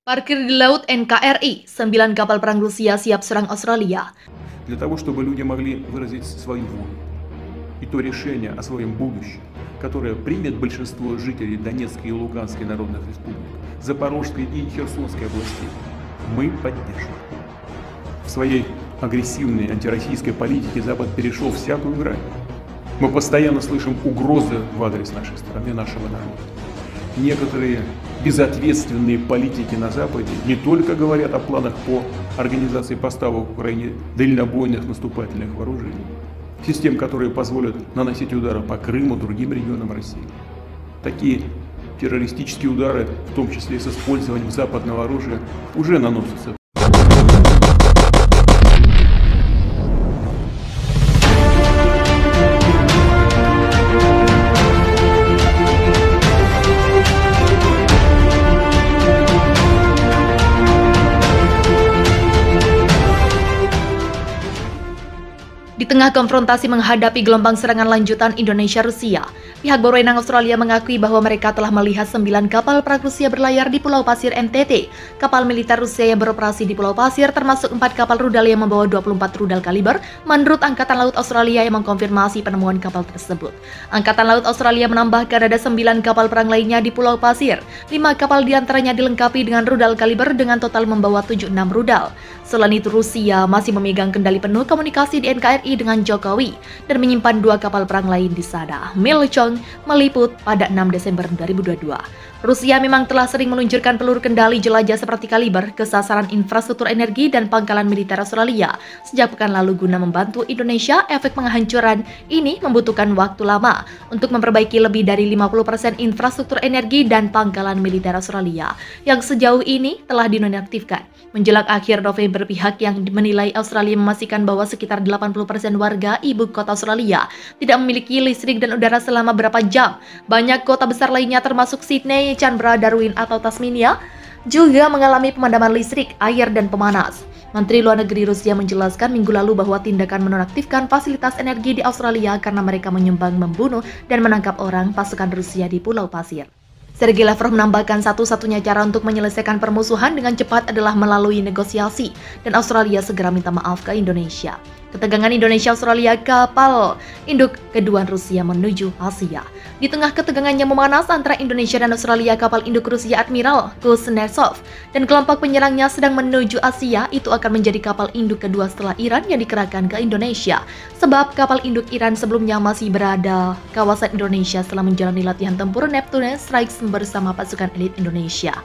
Parkir di laut NKRI, 9 kapal perang Rusia siap serang Australia. Для того, чтобы люди могли выразить свою волю и то решение о своем будущем, которое примет большинство жителей Донецкой и Луганской народных республик, Запорожской и Херсонской областей, мы поддержим. В своей агрессивной антироссийской политике Запад перешел всякую грань. Мы постоянно слышим угрозы в адрес нашей страны, нашего народа. Некоторые безответственные политики на Западе не только говорят о планах по организации поставок в Украине дальнобойных наступательных вооружений, систем, которые позволят наносить удары по Крыму, другим регионам России. Такие террористические удары, в том числе с использованием западного оружия, уже наносятся. Di tengah konfrontasi menghadapi gelombang serangan lanjutan Indonesia-Rusia, pihak berwenang Australia mengakui bahwa mereka telah melihat 9 kapal perang Rusia berlayar di Pulau Pasir NTT. Kapal militer Rusia yang beroperasi di Pulau Pasir termasuk 4 kapal rudal yang membawa 24 rudal kaliber, menurut Angkatan Laut Australia yang mengkonfirmasi penemuan kapal tersebut. Angkatan Laut Australia menambahkan ada 9 kapal perang lainnya di Pulau Pasir. 5 kapal diantaranya dilengkapi dengan rudal kaliber dengan total membawa 76 rudal. Selain itu, Rusia masih memegang kendali penuh komunikasi di NKRI dengan Jokowi dan menyimpan 2 kapal perang lain di sana. Mil Chong meliput pada 6 Desember 2022. Rusia memang telah sering meluncurkan peluru kendali jelajah seperti kaliber ke sasaran infrastruktur energi dan pangkalan militer Australia sejak pekan lalu guna membantu Indonesia. Efek penghancuran ini membutuhkan waktu lama untuk memperbaiki lebih dari 50% infrastruktur energi dan pangkalan militer Australia yang sejauh ini telah dinonaktifkan. Menjelang akhir November, pihak yang menilai Australia memastikan bahwa sekitar 80% warga ibu kota Australia tidak memiliki listrik dan udara selama berapa jam. Banyak kota besar lainnya termasuk Sydney, Canberra, Darwin atau Tasmania juga mengalami pemadaman listrik, air, dan pemanas. Menteri Luar Negeri Rusia menjelaskan minggu lalu bahwa tindakan menonaktifkan fasilitas energi di Australia karena mereka menyumbang, membunuh, dan menangkap orang pasukan Rusia di Pulau Pasir. Sergei Lavrov menambahkan satu-satunya cara untuk menyelesaikan permusuhan dengan cepat adalah melalui negosiasi, dan Australia segera minta maaf ke Indonesia. Ketegangan Indonesia-Australia, kapal induk kedua Rusia menuju Asia. Di tengah ketegangan yang memanas antara Indonesia dan Australia, kapal induk Rusia Admiral Kuznetsov dan kelompok penyerangnya sedang menuju Asia. Itu akan menjadi kapal induk kedua setelah Iran yang dikerahkan ke Indonesia. Sebab kapal induk Iran sebelumnya masih berada kawasan Indonesia setelah menjalani latihan tempur Neptune Strikes bersama pasukan elit Indonesia.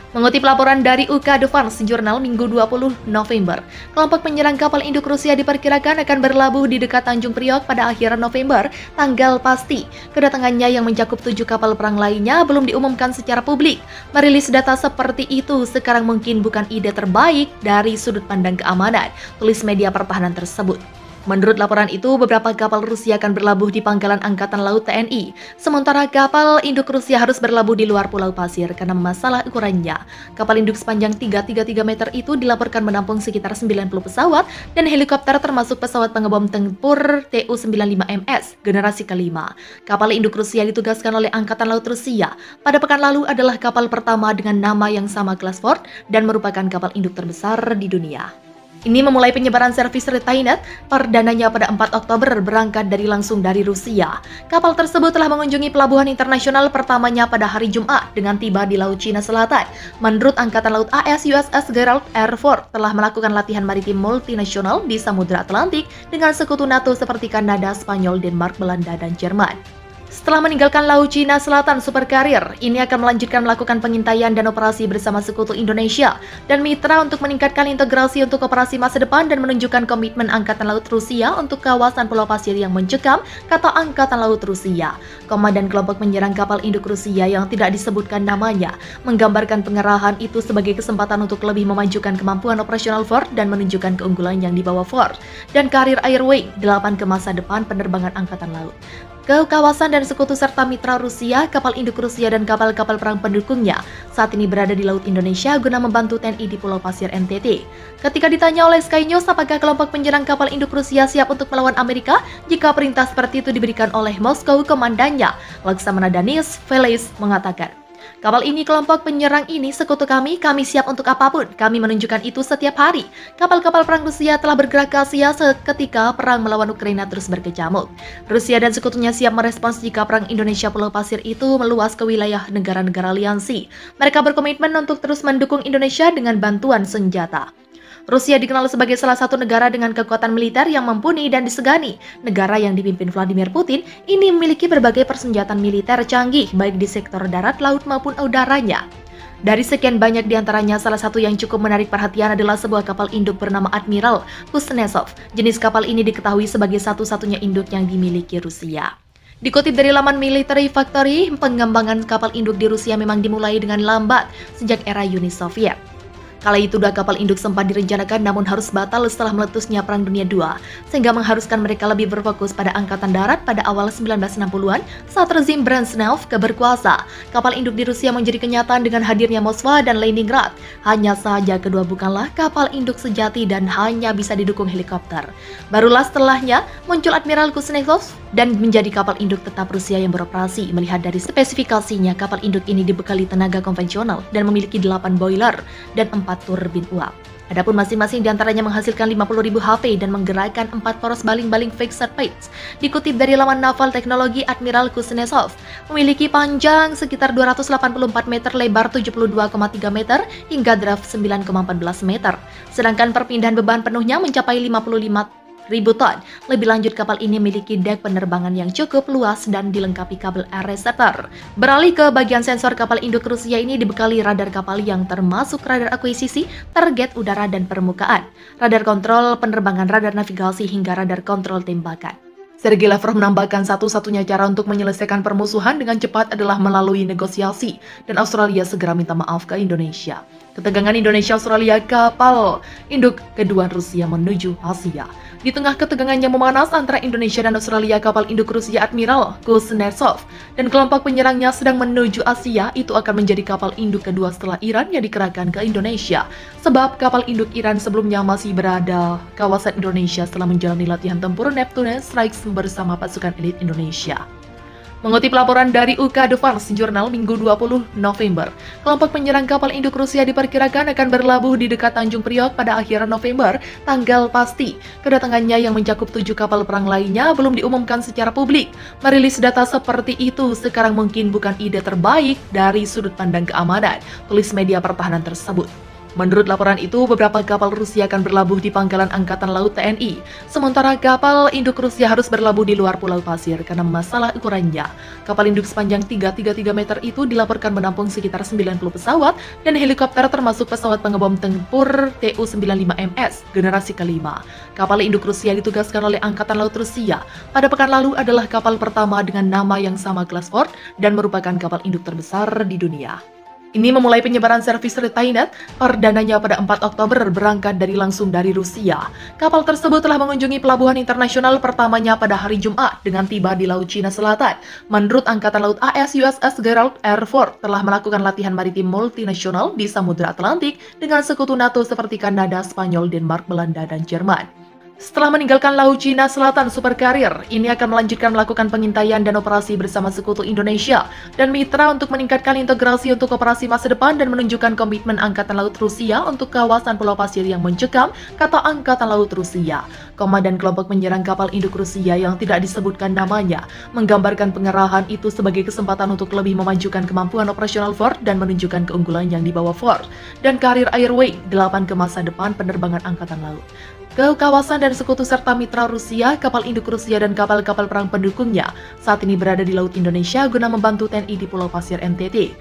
Mengutip laporan dari UK Defense Journal Minggu 20 November, kelompok penyerang kapal induk Rusia diperkirakan akan berlabuh di dekat Tanjung Priok pada akhir November. Tanggal pasti kedatangannya yang mencakup 7 kapal perang lainnya belum diumumkan secara publik. Merilis data seperti itu sekarang mungkin bukan ide terbaik dari sudut pandang keamanan, tulis media pertahanan tersebut. Menurut laporan itu, beberapa kapal Rusia akan berlabuh di pangkalan Angkatan Laut TNI, sementara kapal induk Rusia harus berlabuh di luar Pulau Pasir karena masalah ukurannya. Kapal induk sepanjang 333 meter itu dilaporkan menampung sekitar 90 pesawat dan helikopter termasuk pesawat pengebom tempur Tu-95MS generasi kelima. Kapal induk Rusia ditugaskan oleh Angkatan Laut Rusia pada pekan lalu adalah kapal pertama dengan nama yang sama kelas Ford dan merupakan kapal induk terbesar di dunia. Ini memulai penyebaran servis Retainet perdananya pada 4 Oktober berangkat langsung dari Rusia. Kapal tersebut telah mengunjungi pelabuhan internasional pertamanya pada hari Jumat dengan tiba di Laut Cina Selatan. Menurut Angkatan Laut AS, USS Gerald R. Ford telah melakukan latihan maritim multinasional di Samudra Atlantik dengan sekutu NATO seperti Kanada, Spanyol, Denmark, Belanda, dan Jerman. Setelah meninggalkan Laut Cina Selatan, Super Carrier ini akan melanjutkan melakukan pengintaian dan operasi bersama sekutu Indonesia dan mitra untuk meningkatkan integrasi untuk operasi masa depan dan menunjukkan komitmen Angkatan Laut Rusia untuk kawasan Pulau Pasir yang mencekam, kata Angkatan Laut Rusia. Komandan kelompok menyerang kapal induk Rusia yang tidak disebutkan namanya menggambarkan pengerahan itu sebagai kesempatan untuk lebih memajukan kemampuan operasional Ford dan menunjukkan keunggulan yang dibawa Ford dan Carrier Air Wing 8 ke masa depan penerbangan Angkatan Laut. Ke kawasan dan sekutu serta mitra Rusia, kapal induk Rusia dan kapal-kapal perang pendukungnya saat ini berada di Laut Indonesia guna membantu TNI di Pulau Pasir NTT. Ketika ditanya oleh Sky News apakah kelompok penyerang kapal induk Rusia siap untuk melawan Amerika jika perintah seperti itu diberikan oleh Moskow, komandannya Laksamana Danis Veles mengatakan, Kapal ini kelompok penyerang ini sekutu kami siap untuk apapun, kami menunjukkan itu setiap hari. Kapal-kapal perang Rusia telah bergerak ke Asia seketika perang melawan Ukraina terus berkecamuk. Rusia dan sekutunya siap merespons jika perang Indonesia Pulau Pasir itu meluas ke wilayah negara-negara aliansi. Mereka berkomitmen untuk terus mendukung Indonesia dengan bantuan senjata. Rusia dikenal sebagai salah satu negara dengan kekuatan militer yang mumpuni dan disegani. Negara yang dipimpin Vladimir Putin ini memiliki berbagai persenjataan militer canggih, baik di sektor darat, laut maupun udaranya. Dari sekian banyak diantaranya, salah satu yang cukup menarik perhatian adalah sebuah kapal induk bernama Admiral Kuznetsov. Jenis kapal ini diketahui sebagai satu-satunya induk yang dimiliki Rusia. Dikutip dari laman Military Factory, pengembangan kapal induk di Rusia memang dimulai dengan lambat sejak era Uni Soviet. Kala itu dua kapal induk sempat direncanakan namun harus batal setelah meletusnya Perang Dunia II, sehingga mengharuskan mereka lebih berfokus pada angkatan darat pada awal 1960-an saat rezim Brezhnev berkuasa. Kapal induk di Rusia menjadi kenyataan dengan hadirnya Moskwa dan Leningrad. Hanya saja kedua bukanlah kapal induk sejati dan hanya bisa didukung helikopter. Barulah setelahnya muncul Admiral Kuznetsov dan menjadi kapal induk tetap Rusia yang beroperasi. Melihat dari spesifikasinya, kapal induk ini dibekali tenaga konvensional dan memiliki 8 boiler dan 4 turbin uap. Adapun masing-masing diantaranya menghasilkan 50.000 HP dan menggerakkan 4 poros baling-baling fixed plates. Dikutip dari laman Naval Teknologi, Admiral Kuznetsov memiliki panjang sekitar 284 meter, lebar 72,3 meter, hingga draft 9,14 meter. Sedangkan perpindahan beban penuhnya mencapai 55.000 ton. Lebih lanjut, kapal ini memiliki dek penerbangan yang cukup luas dan dilengkapi kabel air receptor. Beralih ke bagian sensor, kapal induk Rusia ini dibekali radar kapal yang termasuk radar akuisisi, target udara dan permukaan, radar kontrol penerbangan, radar navigasi, hingga radar kontrol tembakan. Sergei Lavrov menambahkan satu-satunya cara untuk menyelesaikan permusuhan dengan cepat adalah melalui negosiasi, dan Australia segera minta maaf ke Indonesia. Ketegangan Indonesia-Australia, kapal induk kedua Rusia menuju Asia. Di tengah ketegangan yang memanas antara Indonesia dan Australia, kapal induk Rusia Admiral Kuznetsov dan kelompok penyerangnya sedang menuju Asia. Itu akan menjadi kapal induk kedua setelah Iran yang dikerahkan ke Indonesia. Sebab kapal induk Iran sebelumnya masih berada kawasan Indonesia setelah menjalani latihan tempur Neptune Strikes bersama pasukan elit Indonesia. Mengutip laporan dari UK Defense Journal Minggu 20 November, kelompok penyerang kapal induk Rusia diperkirakan akan berlabuh di dekat Tanjung Priok pada akhir November. Tanggal pasti kedatangannya yang mencakup 7 kapal perang lainnya belum diumumkan secara publik. Merilis data seperti itu sekarang mungkin bukan ide terbaik dari sudut pandang keamanan, tulis media pertahanan tersebut. Menurut laporan itu, beberapa kapal Rusia akan berlabuh di Pangkalan Angkatan Laut TNI, sementara kapal induk Rusia harus berlabuh di luar Pulau Pasir karena masalah ukurannya. Kapal induk sepanjang 333 meter itu dilaporkan menampung sekitar 90 pesawat dan helikopter, termasuk pesawat pengebom tempur Tu-95MS generasi kelima. Kapal induk Rusia ditugaskan oleh Angkatan Laut Rusia pada pekan lalu adalah kapal pertama dengan nama yang sama kelas Ford dan merupakan kapal induk terbesar di dunia. Ini memulai penyebaran servis Retinet perdananya pada 4 Oktober berangkat langsung dari Rusia. Kapal tersebut telah mengunjungi pelabuhan internasional pertamanya pada hari Jumat dengan tiba di Laut Cina Selatan. Menurut Angkatan Laut AS, USS Gerald R. Ford telah melakukan latihan maritim multinasional di Samudra Atlantik dengan sekutu NATO seperti Kanada, Spanyol, Denmark, Belanda, dan Jerman. Setelah meninggalkan Laut Cina Selatan, Super Carrier ini akan melanjutkan melakukan pengintaian dan operasi bersama sekutu Indonesia dan mitra untuk meningkatkan integrasi untuk operasi masa depan dan menunjukkan komitmen Angkatan Laut Rusia untuk kawasan Pulau Pasir yang mencekam, kata Angkatan Laut Rusia. Komandan kelompok menyerang kapal induk Rusia yang tidak disebutkan namanya menggambarkan pengerahan itu sebagai kesempatan untuk lebih memajukan kemampuan operasional Ford dan menunjukkan keunggulan yang dibawa Ford dan Carrier Airway 8 ke masa depan penerbangan Angkatan Laut ke kawasan dan sekutu serta mitra Rusia. Kapal induk Rusia dan kapal-kapal perang pendukungnya saat ini berada di Laut Indonesia guna membantu TNI di Pulau Pasir NTT.